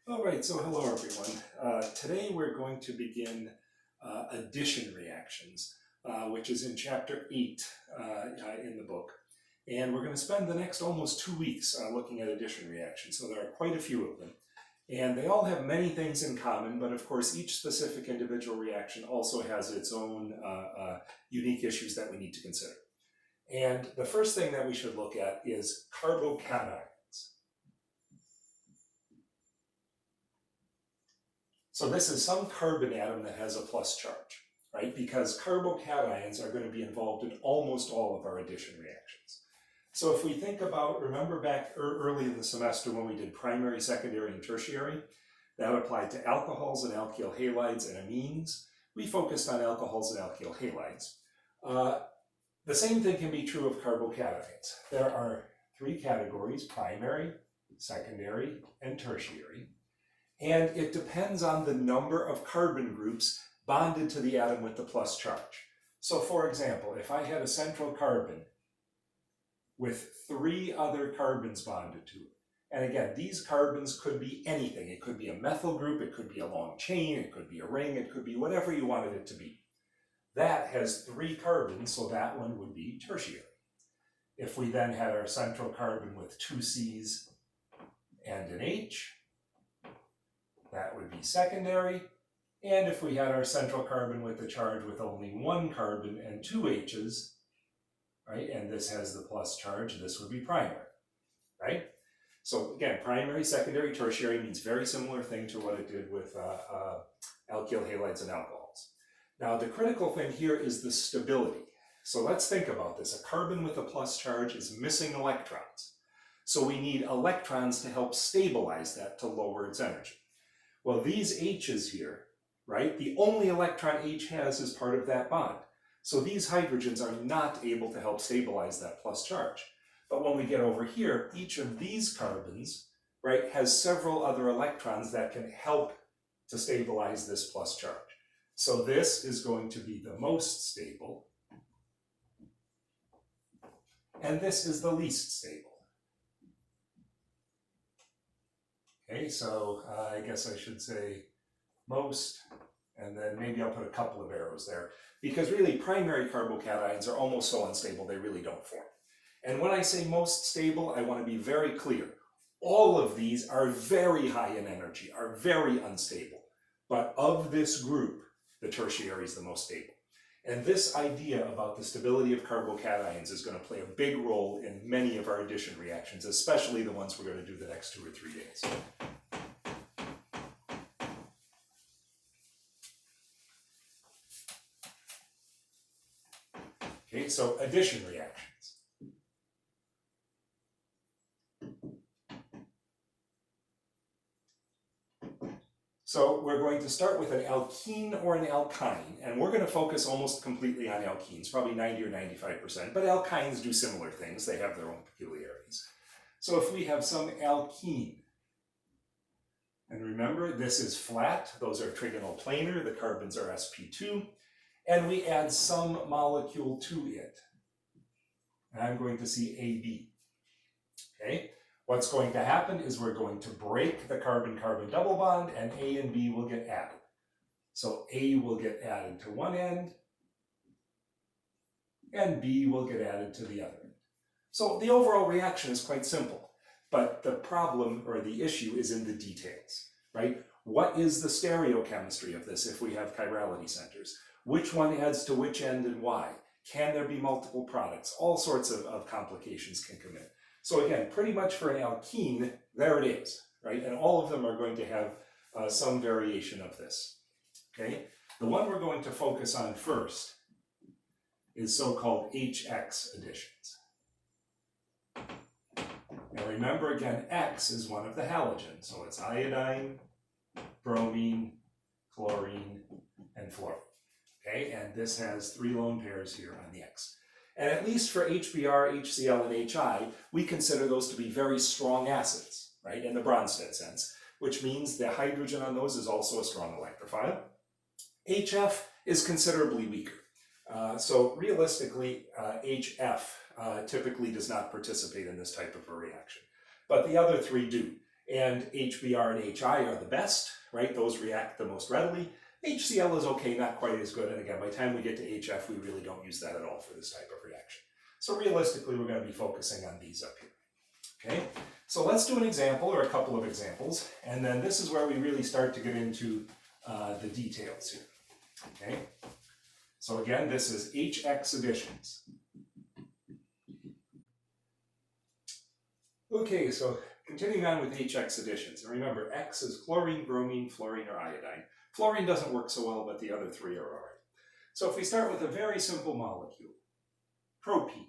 All right, so hello everyone. Today we're going to begin addition reactions, which is in chapter 8 in the book. And we're going to spend the next almost 2 weeks looking at addition reactions. So there are quite a few of them. And they all have many things in common, but of course each specific individual reaction also has its own unique issues that we need to consider. And the first thing that we should look at is carbocation. So this is some carbon atom that has a plus charge, right? Because carbocations are going to be involved in almost all of our addition reactions. So if we think about, remember back early in the semester when we did primary, secondary, and tertiary, that applied to alcohols and alkyl halides and amines. We focused on alcohols and alkyl halides. The same thing can be true of carbocations. There are three categories: primary, secondary, and tertiary. And it depends on the number of carbon groups bonded to the atom with the plus charge. So for example, if I had a central carbon with three other carbons bonded to it, and again, these carbons could be anything. It could be a methyl group, it could be a long chain, it could be a ring, it could be whatever you wanted it to be. That has three carbons, so that one would be tertiary. If we then had our central carbon with two C's and an H, that would be secondary. And if we had our central carbon with the charge with only one carbon and two H's, right, and this has the plus charge, this would be primary, right? So again, primary, secondary, tertiary means very similar thing to what it did with alkyl halides and alcohols. Now the critical thing here is the stability. So let's think about this. A carbon with a plus charge is missing electrons. So we need electrons to help stabilize that to lower its energy. Well, these H's here, right, the only electron H has is part of that bond. So these hydrogens are not able to help stabilize that plus charge. But when we get over here, each of these carbons, right, has several other electrons that can help to stabilize this plus charge. So this is going to be the most stable, and this is the least stable. Okay, so I guess I should say most, and then maybe I'll put a couple of arrows there, because really primary carbocations are almost so unstable they really don't form. And when I say most stable, I want to be very clear. All of these are very high in energy, are very unstable. But of this group, the tertiary is the most stable. And this idea about the stability of carbocations is going to play a big role in many of our addition reactions, especially the ones we're going to do the next 2 or 3 days. Okay, so addition reactions. So we're going to start with an alkene or an alkyne, and we're going to focus almost completely on alkenes, probably 90 or 95%, but alkynes do similar things. They have their own peculiarities. So if we have some alkene, and remember, this is flat, those are trigonal planar, the carbons are sp2, and we add some molecule to it. And I'm going to see AB. Okay? What's going to happen is we're going to break the carbon-carbon double bond, and A and B will get added. So A will get added to one end, and B will get added to the other end. So the overall reaction is quite simple, but the problem or the issue is in the details, right? What is the stereochemistry of this if we have chirality centers? Which one adds to which end and why? Can there be multiple products? All sorts of complications can come in. So again, pretty much for an alkene, there it is, right? And all of them are going to have some variation of this, okay? The one we're going to focus on first is so-called HX additions. Now remember again, X is one of the halogens, so it's iodine, bromine, chlorine, and fluorine, okay? And this has 3 lone pairs here on the X. And at least for HBr, HCl, and HI, we consider those to be very strong acids, right, in the Bronsted sense, which means the hydrogen on those is also a strong electrophile. HF is considerably weaker. So realistically, HF typically does not participate in this type of a reaction. But the other 3 do. And HBr and HI are the best, right? Those react the most readily. HCl is okay, not quite as good. And again, by the time we get to HF, we really don't use that at all for this type of reaction. So realistically, we're going to be focusing on these up here. Okay, so let's do an example or a couple of examples. And then this is where we really start to get into the details here. Okay, so again, this is HX additions. Okay, so continuing on with HX additions. And remember, X is chlorine, bromine, fluorine, or iodine. Fluorine doesn't work so well, but the other three are all right. So if we start with a very simple molecule, propene.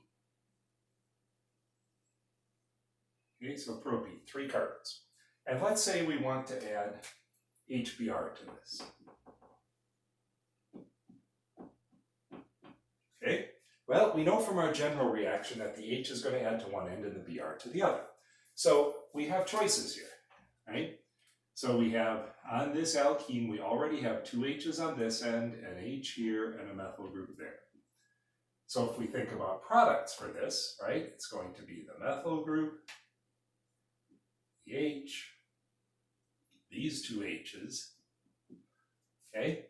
Okay, so propene, 3 carbons. And let's say we want to add HBr to this. Okay, well, we know from our general reaction that the H is going to add to one end and the Br to the other. So we have choices here, right? So we have, on this alkene, we already have 2 H's on this end, an H here, and a methyl group there. So if we think about products for this, right, it's going to be the methyl group, the H, these 2 H's, okay?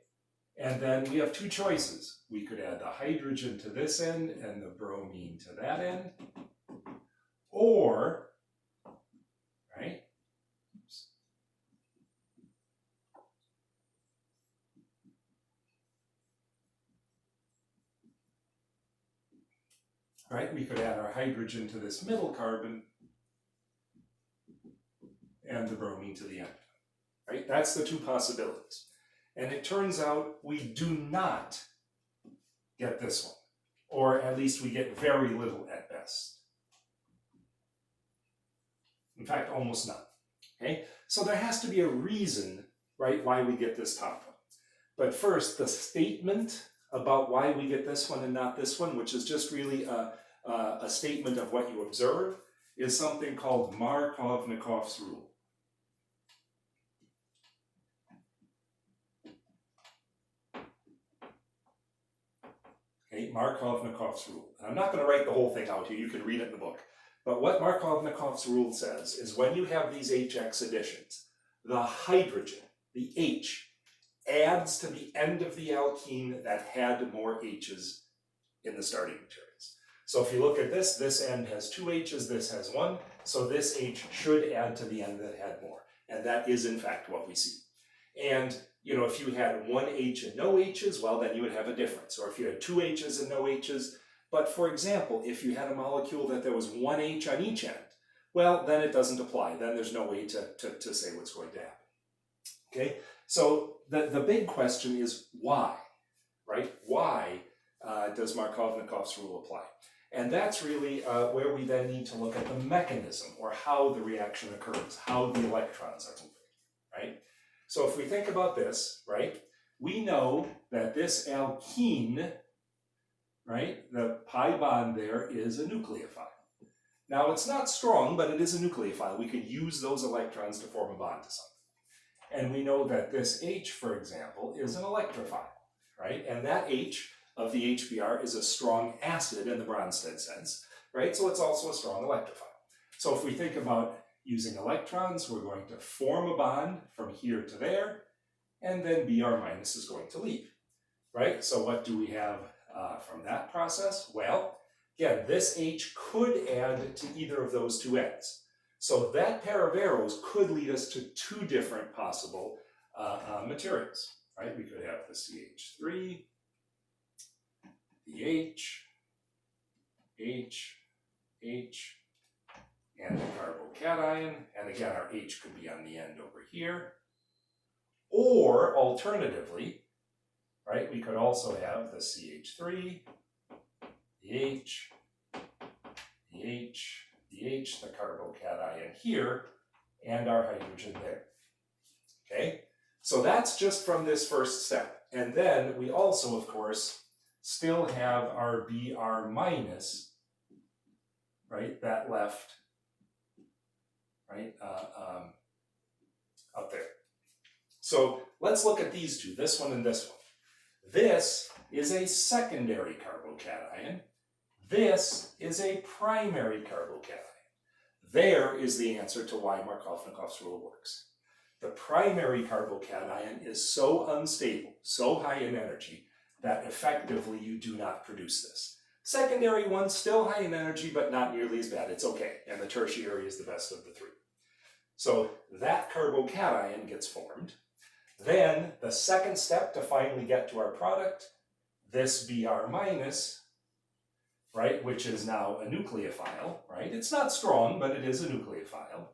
And then we have 2 choices. We could add the hydrogen to this end and the bromine to that end, or, right, right, we could add our hydrogen to this middle carbon and the bromine to the end, right? That's the 2 possibilities. And it turns out we do not get this one, or at least we get very little at best. In fact, almost none, okay? So there has to be a reason, right, why we get this top one. But first, the statement about why we get this one and not this one, which is just really a statement of what you observe, is something called Markovnikov's rule. Okay, Markovnikov's rule. And I'm not going to write the whole thing out here, you can read it in the book. But what Markovnikov's rule says is when you have these HX additions, the hydrogen, the H, adds to the end of the alkene that had more H's in the starting materials. So if you look at this, this end has 2 H's, this has 1, so this H should add to the end that had more. And that is in fact what we see. And you know, if you had 1 H and no H's, well then you would have a difference. Or if you had 2 H's and no H's. But for example, if you had a molecule that there was 1 H on each end, well, then it doesn't apply. Then there's no way to say what's going to happen. Okay, so the big question is why, right? Why does Markovnikov's rule apply? And that's really where we then need to look at the mechanism, or how the reaction occurs, how the electrons are moving, right? So if we think about this, right, we know that this alkene, right, the pi bond there is a nucleophile. Now it's not strong, but it is a nucleophile. We could use those electrons to form a bond to something. And we know that this H, for example, is an electrophile, right? And that H of the HBr is a strong acid in the Bronsted sense, right? So it's also a strong electrophile. So if we think about using electrons, we're going to form a bond from here to there, and then Br minus is going to leave, right? So what do we have from that process? Well, again, this H could add to either of those 2 ends. So that pair of arrows could lead us to 2 different possible materials, right? We could have the CH3, the H, H, and the carbocation, and again our H could be on the end over here. Or alternatively, right, we could also have the CH3, the H, the carbocation here, and our hydrogen there. Okay, so that's just from this first step. And then we also, of course, still have our Br minus, right, that left, right, up there. So let's look at these 2, this one and this one. This is a secondary carbocation. This is a primary carbocation. there is the answer to why Markovnikov's rule works. The primary carbocation is so unstable, so high in energy, that effectively you do not produce this. Secondary one, still high in energy, but not nearly as bad. It's okay. And the tertiary is the best of the three. So that carbocation gets formed. Then the second step to finally get to our product, this Br minus, right, which is now a nucleophile, right? It's not strong, but it is a nucleophile,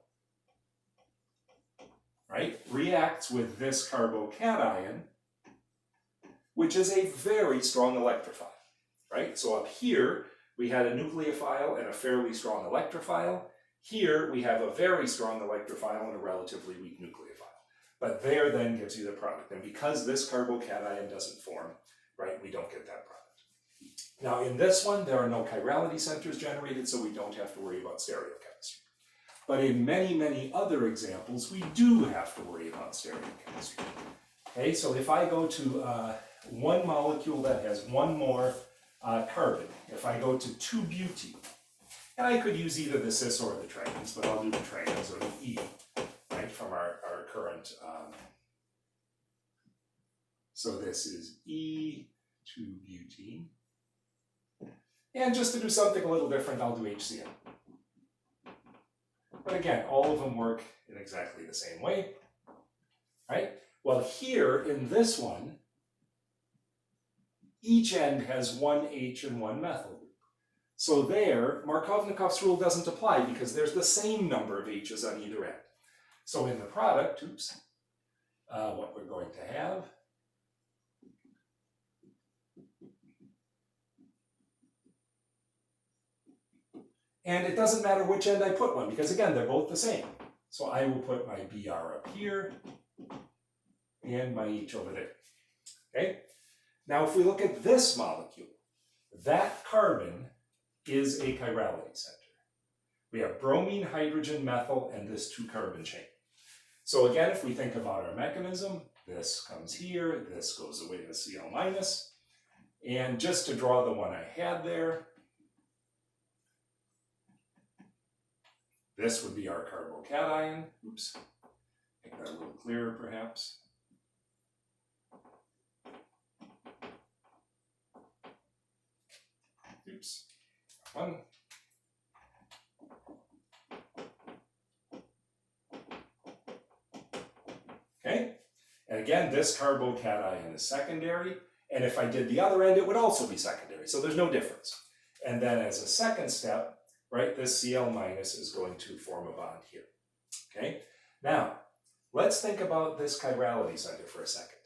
right? Reacts with this carbocation, which is a very strong electrophile, right? So up here, we had a nucleophile and a fairly strong electrophile. Here, we have a very strong electrophile and a relatively weak nucleophile. But there then gives you the product. And because this carbocation doesn't form, right, we don't get that product. Now in this one, there are no chirality centers generated, so we don't have to worry about stereochemistry. But in many, many other examples, we do have to worry about stereochemistry. Okay, so if I go to one molecule that has one more carbon, if I go to 2-butene, and I could use either the cis or the trans, but I'll do the trans or the E, right, from our current. So this is E2-butene. And just to do something a little different, I'll do HCl. But again, all of them work in exactly the same way, right? Well, here in this one, each end has one H and one methyl group. So there, Markovnikov's rule doesn't apply because there's the same number of H's on either end. So in the product, what we're going to have and it doesn't matter which end I put one, because again, they're both the same. So I will put my Br up here and my H over there, okay? Now, if we look at this molecule, that carbon is a chirality center. We have bromine, hydrogen, methyl, and this 2-carbon chain. So again, if we think about our mechanism, this comes here, this goes away to Cl minus, and just to draw the one I had there, this would be our carbocation. Oops, make that a little clearer perhaps. Oops, one. Okay, and again, this carbocation is secondary, and if I did the other end, it would also be secondary, so there's no difference. And then as a second step, right, this Cl minus is going to form a bond here, okay? Now, let's think about this chirality center for a second,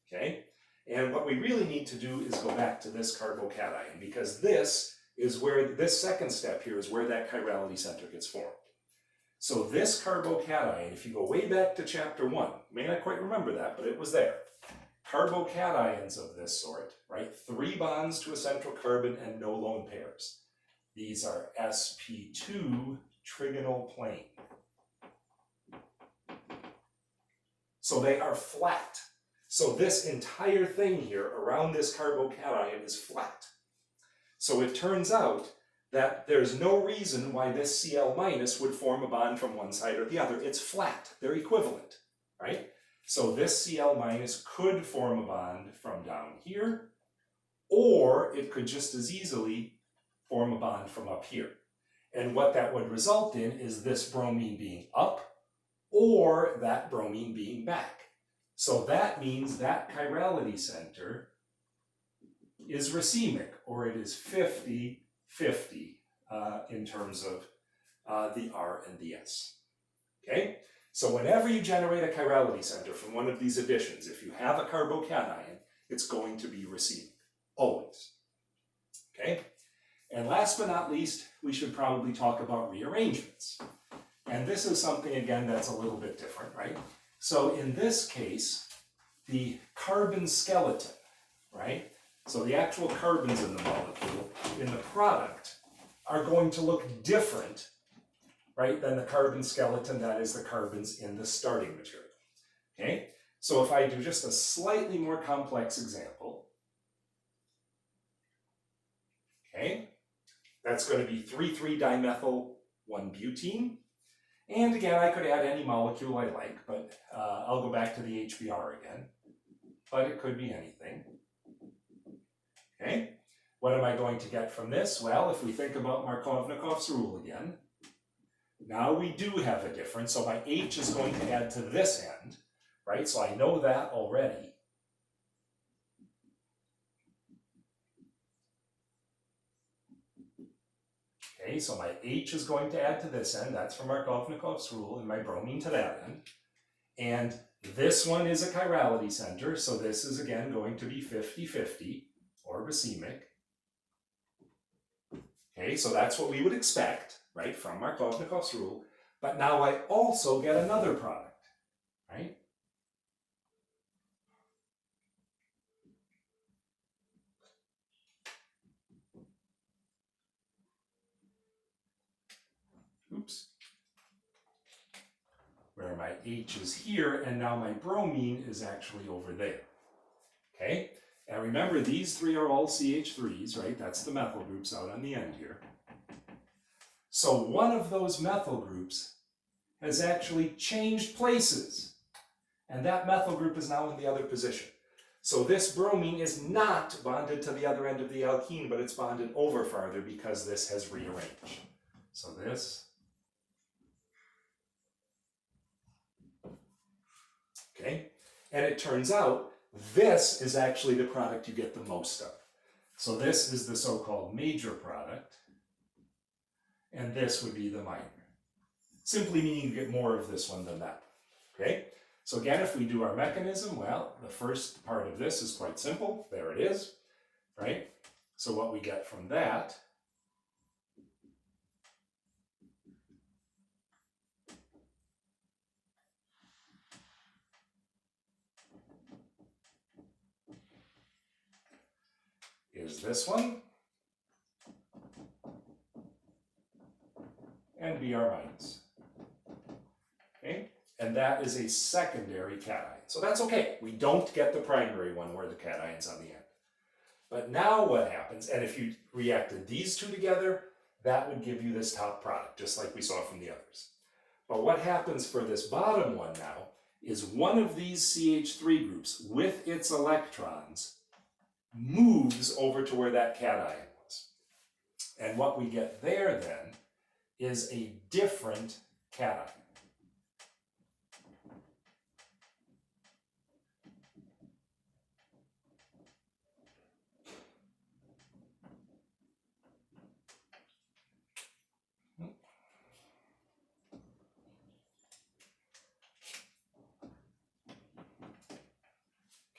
okay? And what we really need to do is go back to this carbocation, because this is where, this second step here is where that chirality center gets formed. So this carbocation, if you go way back to chapter 1, you may not quite remember that, but it was there. Carbocations of this sort, right? 3 bonds to a central carbon and no lone pairs. These are sp2 trigonal plane. So they are flat. So this entire thing here around this carbocation is flat. So it turns out that there's no reason why this Cl minus would form a bond from one side or the other. It's flat. They're equivalent, right? So this Cl minus could form a bond from down here, or it could just as easily form a bond from up here. And what that would result in is this bromine being up, or that bromine being back. So that means that chirality center is racemic, or it is 50-50 in terms of the R and the S. Okay? So whenever you generate a chirality center from one of these additions, if you have a carbocation, it's going to be racemic, always. Okay? And last but not least, we should probably talk about rearrangements. And this is something, again, that's a little bit different, right? So in this case, the carbon skeleton, right? So the actual carbons in the molecule, in the product, are going to look different, right, than the carbon skeleton, that is the carbons in the starting material, okay? So if I do just a slightly more complex example, okay, that's going to be 3,3-dimethyl one butene. And again, I could add any molecule I like, but I'll go back to the HBr again. But it could be anything. Okay, what am I going to get from this? Well, if we think about Markovnikov's rule again, now we do have a difference, so my H is going to add to this end, right? So I know that already. Okay, so my H is going to add to this end, that's from Markovnikov's rule, and my bromine to that end. And this one is a chirality center, so this is again going to be 50-50, or racemic. Okay, so that's what we would expect, right, from Markovnikov's rule. But now I also get another product, right? Oops. Where my H is here, and now my bromine is actually over there. Okay, and remember these three are all CH3s, right? That's the methyl groups out on the end here. So one of those methyl groups has actually changed places, and that methyl group is now in the other position. So this bromine is not bonded to the other end of the alkene, but it's bonded over farther because this has rearranged. So this, okay, and it turns out this is actually the product you get the most of. So this is the so-called major product, and this would be the minor. Simply meaning you get more of this one than that, okay? So again, if we do our mechanism, well, the first part of this is quite simple. There it is, right? So what we get from that is this one, and Br minus, okay? And that is a secondary cation. So that's okay. We don't get the primary one where the cation's on the end. But now what happens, and if you reacted these two together, that would give you this top product, just like we saw from the others. But what happens for this bottom one now is one of these CH3 groups with its electrons moves over to where that cation was. And what we get there then is a different cation.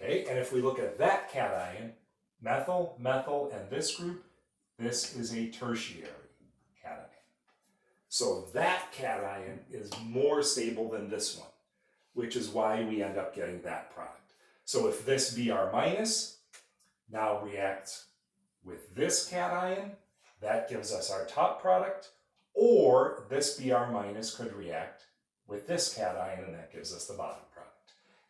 Okay, and if we look at that cation, methyl, methyl, and this group, this is a tertiary cation. So that cation is more stable than this one, which is why we end up getting that product. So if this Br minus now reacts with this cation, that gives us our top product, or this Br minus could react with this cation, and that gives us the bottom product.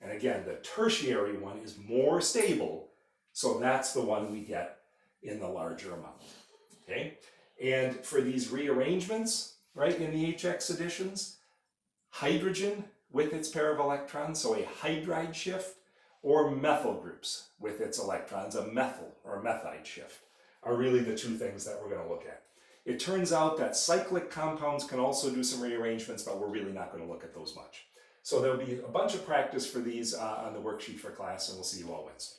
And again, the tertiary one is more stable, so that's the one we get in the larger amount, okay? And for these rearrangements, right, in the HX additions, hydrogen with its pair of electrons, so a hydride shift, or methyl groups with its electrons, a methyl or methide shift, are really the two things that we're going to look at. It turns out that cyclic compounds can also do some rearrangements, but we're really not going to look at those much. So there'll be a bunch of practice for these on the worksheet for class, and we'll see you all Wednesday.